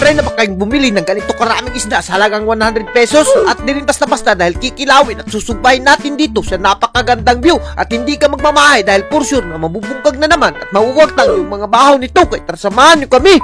try na ba kayong bumili ng ganito karaming isda sa halagang 100 pesos? At di rin basta-basta dahil kikilawin at susugbahin natin dito sa napakagandang view at hindi ka magmamahay dahil for sure na mabubungkag na naman at mauwagtang yung mga bahaw nito. Kaya tara, samahan nyo kami!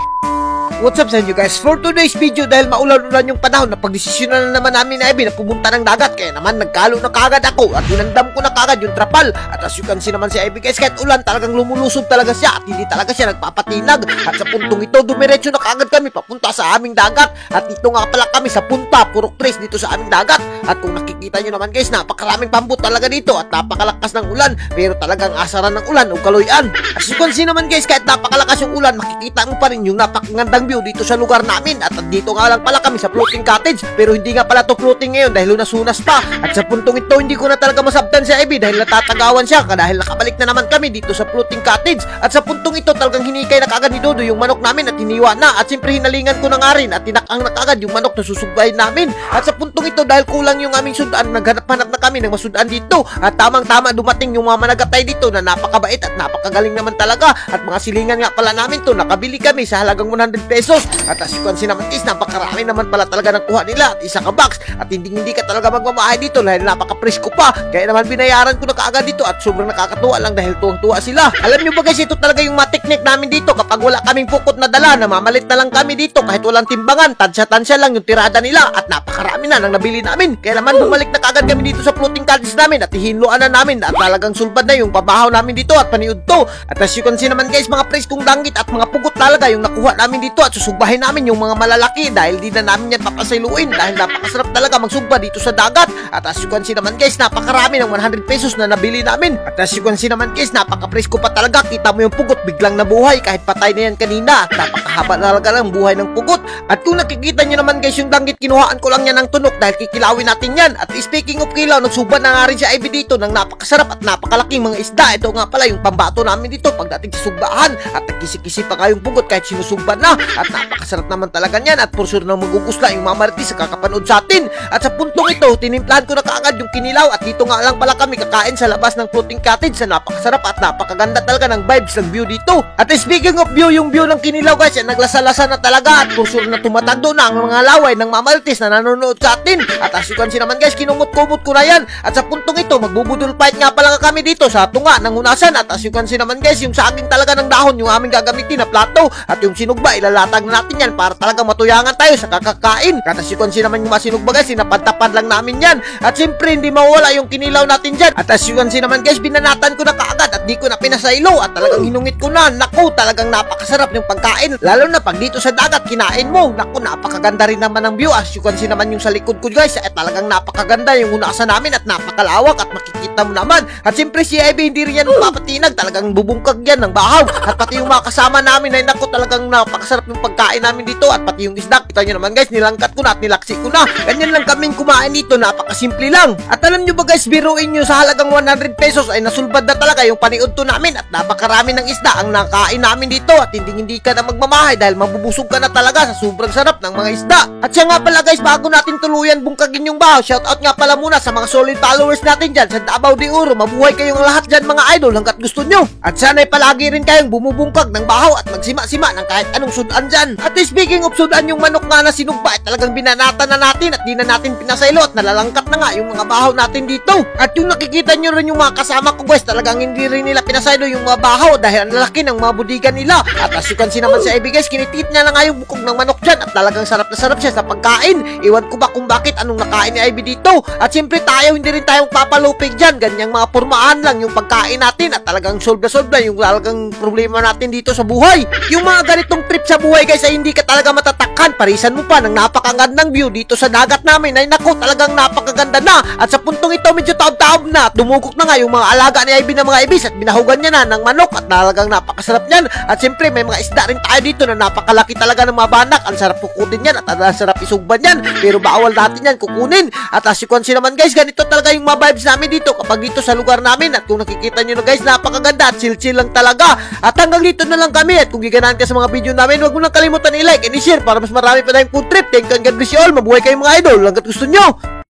What's up sa inyo guys? For today's video, dahil maulan-ulan yung panahon, napagdesisyonan na naman namin na Ivy na pumunta ng dagat. Kaya naman nagkalo na kagad ako at hinandam ko na kagad yung trapal. At as you can see naman si Ivy guys, kahit ulan talagang lumulusob talaga siya at hindi talaga siya nagpapatinag. At sa puntong ito, dumiretso na kagad kami papunta sa aming dagat. At dito nga pala kami sa punta, purok trace dito sa aming dagat. At kung nakikita nyo naman guys, napakaraming bamboo talaga dito at napakalakas ng ulan. Pero talagang asaran ng ulan o kaloyan. As you can see naman guys, kahit napakalakas yung ulan, makikita mo pa rin yung napakagandang view dito sa lugar namin. At dito nga lang pala kami sa floating cottage. Pero hindi nga pala to floating ngayon dahil lunas-unas pa. At sa puntong ito, hindi ko na talaga masabtan si Ivy dahil natatagawan siya dahil nakabalik na naman kami dito sa floating cottage. At sa puntong ito, talagang hinikay na kagad ni Dodo yung manok namin at hiniwa na. At siyempre hinalingan ko na nga rin at tinakang na kagad yung manok na susugbahin namin. At sa puntong ito, dahil kulang yung aming sudaan, naghanap-hanap na kami ng masudaan dito. At tamang-tama dumating yung mga managatay dito na napakabait at napakagaling naman talaga. At mga silingan nga pala namin to, nakabili kami sa halagang 100 pesos. At as you can see naman guys, napakarami naman pala talaga ng kuha nila at isa ka box. At hindi ka talaga magmamahay dito dahil napaka-presko pa. Kaya naman binayaran ko na kaagad dito at sobrang nakakatuwa lang dahil tuwang-tuwa sila. Alam nyo ba guys, ito talaga yung technique namin dito. Kapag wala kaming pukot na dala, namamalit na lang kami dito kahit walang timbangan. Tansya-tansya lang yung tirada nila at napakarami na nang nabili namin. Kaya naman bumalik na kaagad kami dito sa floating cottage namin at hihinluan na namin at talagang sulbad na yung pabahaw namin dito at paniud to. At as you can see naman guys, mga preskong danggit at mga pugot talaga yung nakuha namin dito at susugbahin namin yung mga malalaki dahil di na namin yan papasailuin dahil napakasarap talaga magsugba dito sa dagat. At as you can see naman guys, napakarami ng 100 pesos na nabili namin. At as you can see naman guys, napaka-presko pa talaga. Kita mo yung pugot biglang nabuhay kahit patay na yan kanina. At napakahaba talaga lang buhay ng pugot. At kung nakikita nyo naman guys, yung danggit kinuhaan ko lang yan ng tunok dahil kikilawin natin yan. At speaking of kilaw, nagsuba na nga rin si Ivy dito ng napakasarap at napakalaking mga isda. Ito nga pala yung pambato namin dito pagdating sa sugbahan. At nagkisi-kisi pa kayong pugot kahit sinusugba na. At napakasarap naman talaga yan at for sure na magugusla yung mga marites sa kakapanood sa atin. At sa puntong ito, tinimplahan ko na kaagad yung kinilaw at dito nga lang pala kami kakain sa labas ng floating cottage sa napakasarap at napakaganda talaga ng vibes ng view dito. At speaking of view, yung view ng kinilaw guys, yan naglasa-lasa na talaga at for sure na tumatagdo na ang mga laway ng mga marites na nanonood sa atin. At as you can see naman guys, kinumot-kumot ko na yan. At sa puntong ito, magbubudol fight nga pala kami dito sa tunga ng hunasan. At as you can see naman guys, yung saging talaga ng dahon yung aming gagamitin na plato. At yung sinugba, ilalatag na natin yan para talaga matuyangan tayo sa kakakain. At as you can see naman yung mga sinugba guys, sinapad-tapad lang namin yan. At siyempre, hindi mawala yung kinilaw natin dyan. At as you can see naman guys, binanatan ko na kaagad at di ko na pinasaylo at talagang hinungit ko na. Naku, talagang napakasarap yung pagkain. Lalo na pag dito sa dagat, kinain mo. Naku, napakaganda rin naman ang view. As you can see naman yung sa likod ko guys, at talagang napakaganda yung hunasan namin at napakalawak at makikita mo naman. At siyempre si Ivy, hindi rin yan papatinag. Talagang bubungkag yan ng bahaw. At pati yung mga kasama namin ay naku, talagang napakasarap yung pagkain namin dito. At pati yung isda, kita nyo naman guys, nilangkat ko na at nilaksi ko na. Ganyan lang kaming kumain dito, napakasimple lang. At alam nyo ba guys, biruin nyo sa halagang 100 pesos ay nasulbad na talaga yung paniudto namin at napakarami ng isda ang nakain namin dito at hindi ka na magmamahay dahil mabubusog ka na talaga sa sobrang sarap ng mga isda. At siya nga pala guys, bago natin tuluyan bungkagin yung bahaw, shoutout nga pala muna sa mga solid followers natin dyan sa Davao de Oro. Mabuhay kayong lahat dyan mga idol hanggat gusto nyo. At sana'y palagi rin kayong bumubungkag ng bahaw at magsima-sima ng kahit anong sudan dyan. At speaking of sudan, yung manok nga na sinugba ay talagang binanatan na natin at di na natin pinasaylo at nalalangkat na nga yung mga bahaw natin dito. At yung nakikita nyo rin yung mga kasama ko guys, talagang hindi rin nila pinasaylo yung mga bahaw dahil ang lalaki ng mga budigan nila. At as you can see naman sa Ivy guys, kinitit niya na nga yung bukog ng manok dyan at talagang sarap na sarap siya sa pagkain. Iwan ko ba kung bakit anong nakain ni Ivy dito. At siyempre tayo, hindi rin tayong papalupig dyan. Ganyang mga pormaan lang yung pagkain natin at talagang solve na yung talagang problema natin dito sa buhay. Yung mga ganitong trip sa buhay guys ay hindi ka talaga matatakkan. Parisan mo pa ng napakagandang view dito sa dagat namin ay naku, talagang napakaganda na. At sa puntong ito, medyo taob-taob na. Dumugok na nga yung mga alaga ni Ivy na mga ibis at binahugan niya na ng manok at talagang napakasarap niyan. At siyempre may mga isda rin tayo dito na napakalaki talaga ng mga banak. Ang sarap kukunin yan at ang sarap isugban yan. Pero bawal natin yan kukunin. At as you can see naman guys, ganito talaga yung mga vibes namin dito kapag dito sa lugar namin. At kung nakikita nyo na guys, napakaganda at chill-chill lang talaga. At hanggang dito na lang kami. At kung giganahan ka sa mga video namin, huwag mo lang kalimutan i-like and i-share para mas marami pa tayong food trip. Thank you and God bless you all. Mabuhay kayong mga idol hanggat gusto nyo.